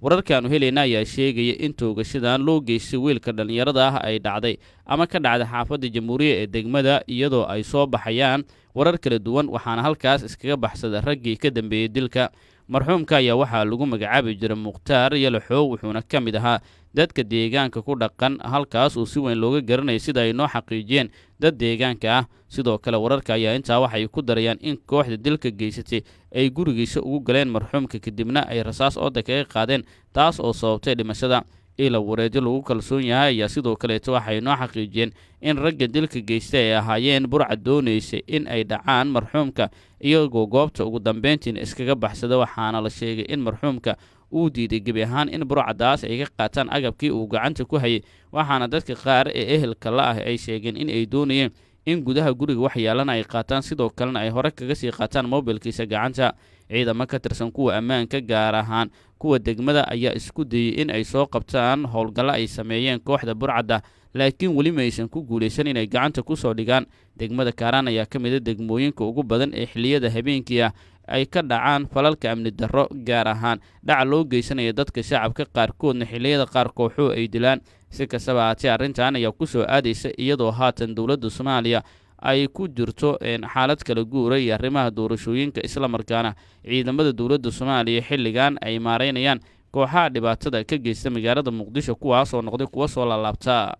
wararkaanu helayna ayaa sheegaya in toogashadan loo geystay wiilka dhallinyarada ah ay dhacday ama ka dhacday xaafadda jamhuuriya ee degmada iyadoo ay soo baxayaan warar kala duwan waxaana halkaas iskaga baxsada raggii ka dambeeyey dilka marxuumka ayaa waxaa lagu magacaabi jiray mukhtaar yalaxow wuxuuna ka mid ahaa dadka deegaanka ku dhaqan halkaas uu si weyn looga garanayay sida ay noo xaqiijiyeen dad deegaanka ah sidoo kale wararka ayaa intaa waxay ku darayaan in kooxda dilka geysatay ay gurigiisa ugu galeen marxuumka kadibna ay rasaas ooda kaga qaadeen taas oo sababtay dhimashada ila wareedyo lagu kalsoon yahay ayaa sidoo kaleeto waxay noo xaqiijiyeen in ragga dilka geystay ay ahaayeen burcad doonaysay in ay dhacaan marxuumka iyagoo goobta ugu dambeyntiina iskaga baxsada waxaana la sheegay in marxuumka uu diiday gebi ahaan in burcadaas ay ka qaataan agabkii uu gacanta ku hayay waxaana dadka qaar ee ehelka la ah ay sheegeen in ay doonayeen in gudaha guriga wax yaalana ay qaataan sidoo kalena ay hore kaga sii qaataan mobilkiisa gacanta ciidamo ka tirsan kuwa ammaanka gaar ahaan kuwa degmada ayaa isku dayey in ay soo qabtaan howlgallo ay sameeyeen kooxda burcadda laakiin weli maysan ku guulaysan inay gacanta ku soo dhigaan degmada kaaraan ayaa ka mid a degmooyinka ugu badan ee xilliyada habeenkii ah ay ka dhacaan falalka amni darro gaar ahaan dhaca loo geysanaya dadka shacabka qaarkoodna xilliyada qaar kooxuhu ay dilaan si kastaba haatee arrintan ayaa ku soo aadaysa iyadoo haatan dowladda soomaaliya ay ku jirto xaalad kala guura iyo arrimaha doorashooyinka islamarkaana ciidamada dowladda soomaaliya xilligan ay maareynayaan kooxaha dhibaatada ka geysta magaalada muqdisho kuwaas oo noqday kuwa soo laalaabta